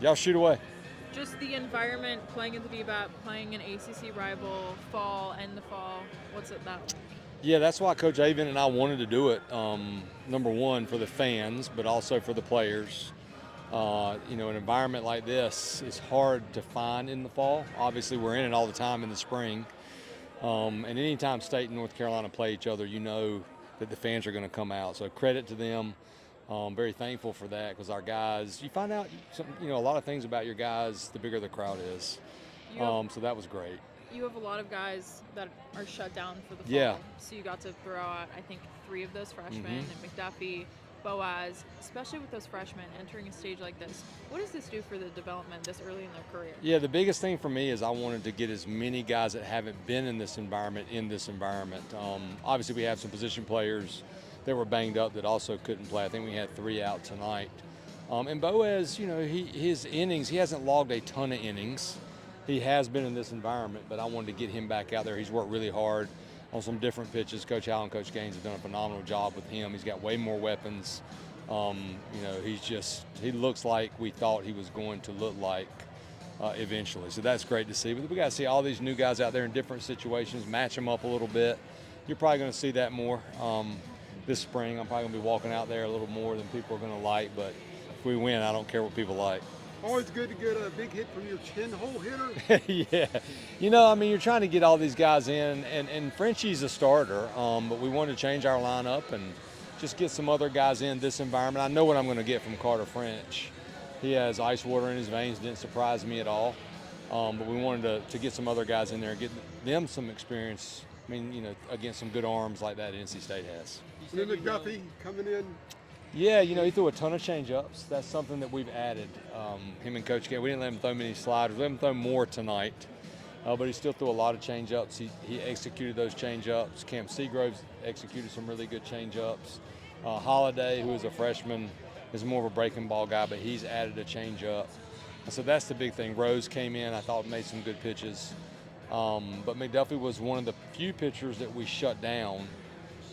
Y'all shoot away. Just the environment, playing at the DBAP, playing an ACC rival, fall, end the fall. What's it that like? Yeah, that's why Coach Avon and I wanted to do it. Number one, for the fans, but also for the players. An environment like this is hard to find in the fall. Obviously, we're in it all the time in the spring. And anytime State and North Carolina play each other, you know that the fans are going to come out. So credit to them. Very thankful for that because our guys, you find out a lot of things about your guys the bigger the crowd is. So that was great. You have a lot of guys that are shut down for the fall. Yeah. So you got to throw out, I think, 3 of those freshmen, Mhm. and McDuffie, Boaz, especially with those freshmen entering a stage like this. What does this do for the development this early in their career? Yeah, the biggest thing for me is I wanted to get as many guys that haven't been in this environment. Obviously, we have some position players that were banged up that also couldn't play. I think we had 3 out tonight. And Boaz, his innings, he hasn't logged a ton of innings. He has been in this environment, but I wanted to get him back out there. He's worked really hard on some different pitches. Coach Howe and Coach Gaines have done a phenomenal job with him. He's got way more weapons. He looks like we thought he was going to look like eventually. So that's great to see. But we got to see all these new guys out there in different situations, match them up a little bit. You're probably going to see that more this spring. I'm probably going to be walking out there a little more than people are going to like. But if we win, I don't care what people like. Always good to get a big hit from your chin hole hitter. Yeah. You're trying to get all these guys in, and Frenchie's a starter, but we wanted to change our lineup and just get some other guys in this environment. I know what I'm going to get from Carter French. He has ice water in his veins, didn't surprise me at all. But we wanted to get some other guys in there and get them some experience, against some good arms like that NC State has. And then McDuffie coming in. Yeah, he threw a ton of change-ups. That's something that we've added. Him and Coach K, we didn't let him throw many sliders. We let him throw more tonight, but he still threw a lot of change-ups. He executed those change-ups. Cam Seagroves executed some really good change-ups. Holiday, who is a freshman, is more of a breaking ball guy, but he's added a change-up. So that's the big thing. Rose came in, I thought made some good pitches. But McDuffie was one of the few pitchers that we shut down.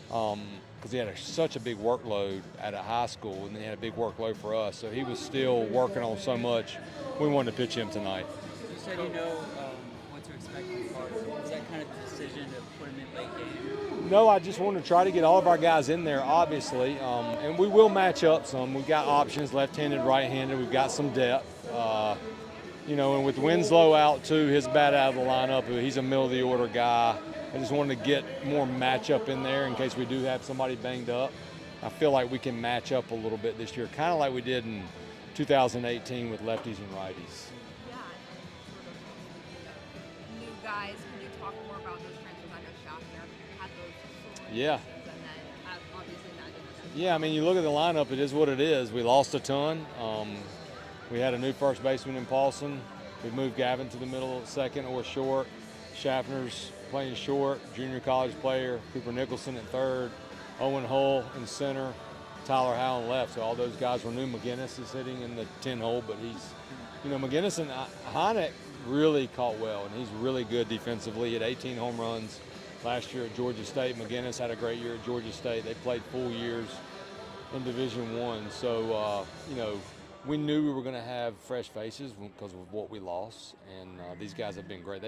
Because he had such a big workload at a high school, and then he had a big workload for us. So he was still working on so much. We wanted to pitch him tonight. You said what to expect from Carter. Is that kind of the decision to put him in late game? No, I just wanted to try to get all of our guys in there, obviously. And we will match up some. We've got options, left-handed, right-handed. We've got some depth. And with Winslow out too, his bat out of the lineup, he's a middle-of-the-order guy. I just wanted to get more matchup in there in case we do have somebody banged up. I feel like we can match up a little bit this year, kind of like we did in 2018 with lefties and righties. Yeah, new guys. Can you talk more about those transfers? I know Schaffner had those. Yeah. And then obviously Maginnis. Yeah, you look at the lineup, it is what it is. We lost a ton. We had a new first baseman in Paulson. We moved Gavin to the middle second or short. Schaffner's playing short, junior college player. Cooper Nicholson at third. Owen Hull in center. Tyler Howe in left. So all those guys were new. Maginnis is hitting in the 10 hole, but Maginnis and Heineck really caught well, and he's really good defensively. He had 18 home runs last year at Georgia State. Maginnis had a great year at Georgia State. They played full years in Division I. So, we knew we were going to have fresh faces because of what we lost, and these guys have been great.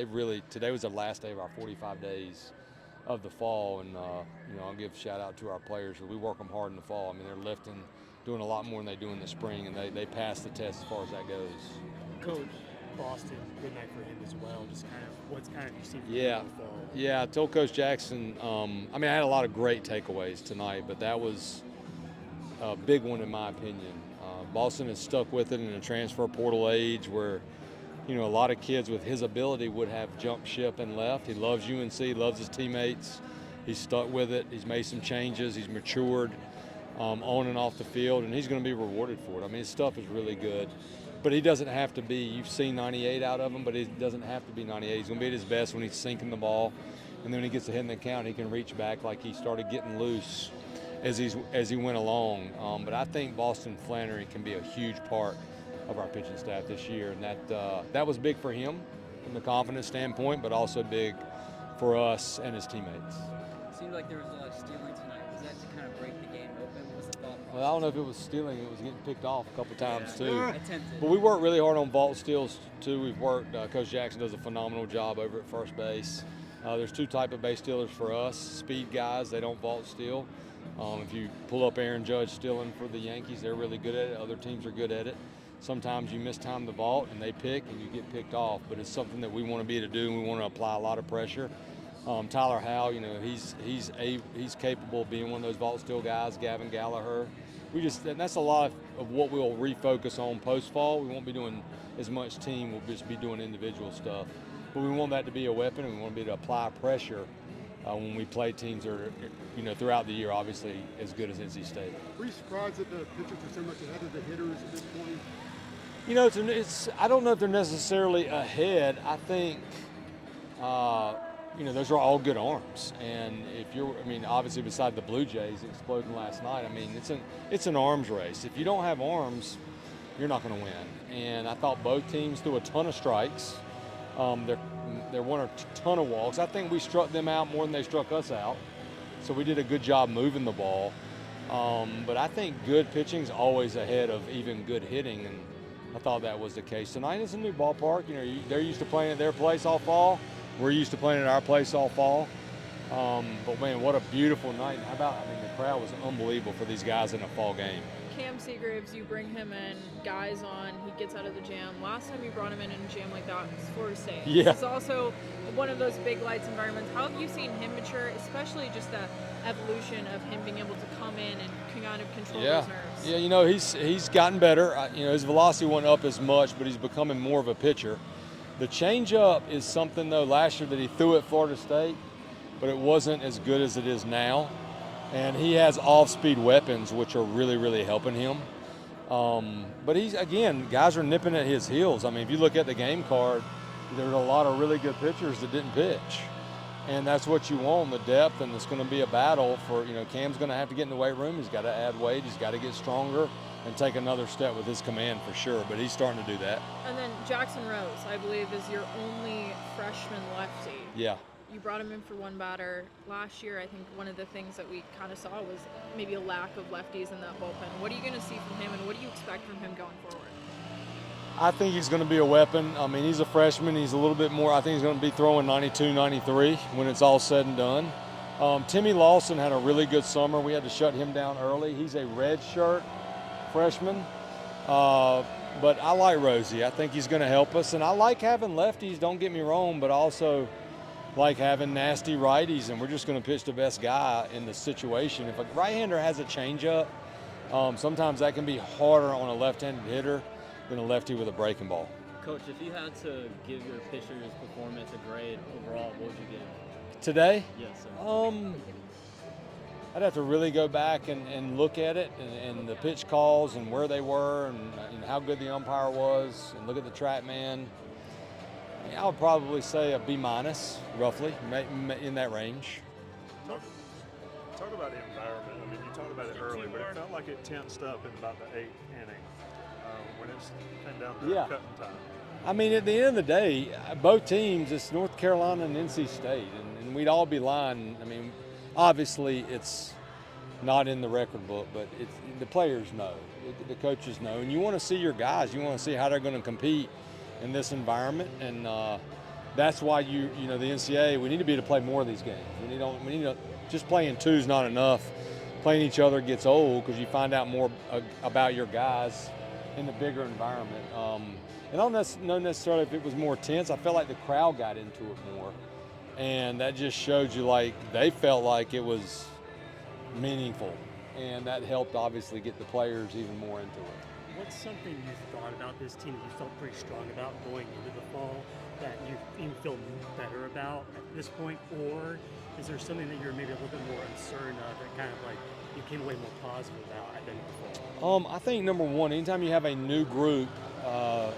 Today was the last day of our 45 days of the fall, and I'll give a shout out to our players because we work them hard in the fall. They're lifting, doing a lot more than they do in the spring, and they pass the test as far as that goes. Coach, Boston, good night for him as well. Just what's you seen from Yeah. him in the fall? Yeah, I told Coach Jackson, I had a lot of great takeaways tonight, but that was a big one in my opinion. Boston is stuck with it in a transfer portal age where, a lot of kids with his ability would have jumped ship and left. He loves UNC, loves his teammates. He's stuck with it. He's made some changes. He's matured on and off the field, and he's going to be rewarded for it. His stuff is really good. But he doesn't have to be, you've seen 98 out of him, but he doesn't have to be 98. He's going to be at his best when he's sinking the ball. And then when he gets to hitting the count, he can reach back like he started getting loose as he went along. But I think Boston Flannery can be a huge part of our pitching staff this year. And that was big for him from the confidence standpoint, but also big for us and his teammates. It seemed like there was a lot of stealing tonight. Was that to kind of break the game open? What was the thought process? Well, I don't know if it was stealing. It was getting picked off a couple times too. Attempted. But we work really hard on vault steals too. We've worked. Coach Jackson does a phenomenal job over at first base. There's two type of base stealers for us: speed guys. They don't vault steal. If you pull up Aaron Judge stealing for the Yankees, they're really good at it. Other teams are good at it. Sometimes you mistime the vault and they pick and you get picked off. But it's something that we want to be able to do, and we want to apply a lot of pressure. Tyler Howe, he's capable of being one of those vault steal guys. Gavin Gallagher, and that's a lot of what we'll refocus on post fall. We won't be doing as much team. We'll just be doing individual stuff. But we want that to be a weapon, and we want to be able to apply pressure when we play teams that are, throughout the year, obviously as good as NC State. Were you surprised that the pitchers are so much ahead of the hitters at this point? It's I don't know if they're necessarily ahead. I think. Those are all good arms, and obviously beside the Blue Jays exploding last night, it's an arms race. If you don't have arms, you're not going to win. And I thought both teams threw a ton of strikes. There weren't a ton of walks. I think we struck them out more than they struck us out, so we did a good job moving the ball. But I think good pitching is always ahead of even good hitting, and I thought that was the case tonight. It's a new ballpark. They're used to playing at their place all fall. We're used to playing at our place all fall. But man, what a beautiful night. How about, the crowd was unbelievable for these guys in a fall game. Cam Seagraves, you bring him in, guys on, he gets out of the jam. Last time you brought him in a jam like that was Florida State. Yeah. It's also one of those big lights environments. How have you seen him mature, especially just the evolution of him being able to come in and kind of control those nerves? Yeah, he's gotten better. His velocity wasn't up as much, but he's becoming more of a pitcher. The changeup is something, though, last year that he threw at Florida State, but it wasn't as good as it is now. And he has off-speed weapons, which are really, really helping him. But guys are nipping at his heels. If you look at the game card, there's a lot of really good pitchers that didn't pitch. And that's what you want, the depth, and it's going to be a battle for, Cam's going to have to get in the weight room. He's got to add weight. He's got to get stronger and take another step with his command for sure, but he's starting to do that. And then Jackson Rose, I believe, is your only freshman lefty. Yeah. You brought him in for one batter. Last year, I think one of the things that we kind of saw was maybe a lack of lefties in that bullpen. What are you going to see from him, and what do you expect from him going forward? I think he's going to be a weapon. He's a freshman. He's a little bit more. I think he's going to be throwing 92, 93 when it's all said and done. Timmy Lawson had a really good summer. We had to shut him down early. He's a red shirt freshman. But I like Rosie. I think he's going to help us. And I like having lefties, don't get me wrong, but also like having nasty righties. And we're just going to pitch the best guy in the situation. If a right-hander has a changeup, sometimes that can be harder on a left-handed hitter than a lefty with a breaking ball. Coach, if you had to give your pitcher's performance a grade overall, what would you give? Today? Yes, sir. I'd have to really go back and look at it and the pitch calls and where they were and how good the umpire was and look at the track man. I would probably say a B-, roughly, in that range. Talk about the environment. You talked about it early, but it felt like it tensed up in about the 8th inning when it came down to cutting time. At the end of the day, both teams, it's North Carolina and NC State, and we'd all be lying. Obviously, it's not in the record book, but the players know, the coaches know, and you want to see your guys. You want to see how they're going to compete in this environment, and that's why the NCAA. We need to be able to play more of these games. We need to just playing two is not enough. Playing each other gets old because you find out more about your guys in the bigger environment. And I don't know necessarily if it was more tense. I felt like the crowd got into it more. And that just showed you they felt like it was meaningful. And that helped obviously get the players even more into it. What's something you thought about this team that you felt pretty strong about going into the fall that you even feel better about at this point? Or is there something that you're maybe a little bit more uncertain of that kind of you came away more positive about at the end of the fall? I think number one, anytime you have a new group,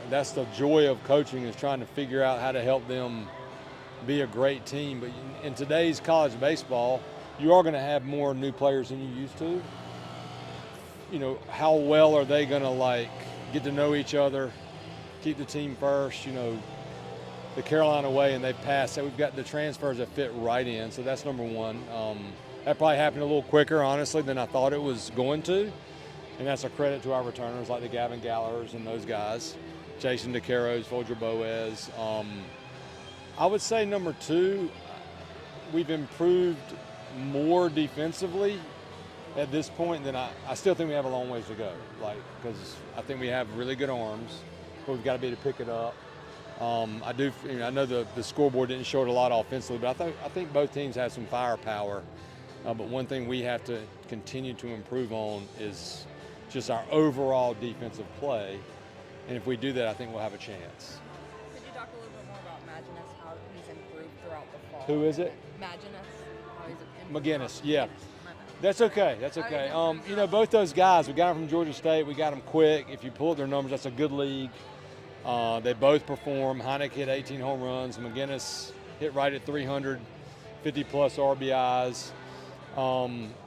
that's the joy of coaching, is trying to figure out how to help them be a great team. But in today's college baseball, you are going to have more new players than you used to. How well are they going to get to know each other, keep the team first? The Carolina way, and they've passed that. We've got the transfers that fit right in, so that's number one. That probably happened a little quicker, honestly, than I thought it was going to. and that's a credit to our returners like the Gavin Gallagher's and those guys, Jason DeCaros, Folger Boaz. I would say number 2, we've improved more defensively at this point than I still think we have a long ways to go. Because I think we have really good arms, but we've got to be able to pick it up. I know the scoreboard didn't show it a lot offensively, but I think both teams have some firepower. But one thing we have to continue to improve on is just our overall defensive play. And if we do that, I think we'll have a chance. Could you talk a little bit more about Maginnis, how he's improved throughout the fall? Who is it? Maginnis, how he's improved. Maginnis, yeah. My bad. That's okay. That's okay. Both those guys, we got them from Georgia State. We got them quick. If you pull up their numbers, that's a good league. They both perform. Heineck hit 18 home runs. Maginnis hit right at 300, 50-plus RBIs.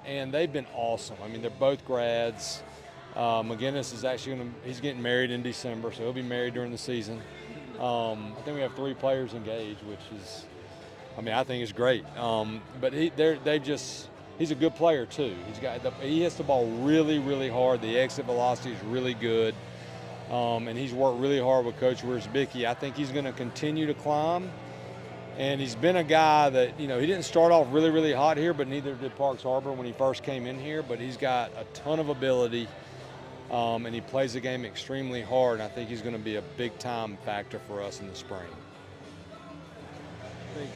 And they've been awesome. I mean, they're both grads. Maginnis is actually he's getting married in December, so he'll be married during the season. I think we have 3 players engaged, which is, I think it's great. But he's a good player too. He hits the ball really, really hard. The exit velocity is really good. And he's worked really hard with Coach Wierzbicki. I think he's going to continue to climb. And he's been a guy that, he didn't start off really, really hot here, but neither did Parks Harbor when he first came in here. But he's got a ton of ability, and he plays the game extremely hard. And I think he's going to be a big-time factor for us in the spring.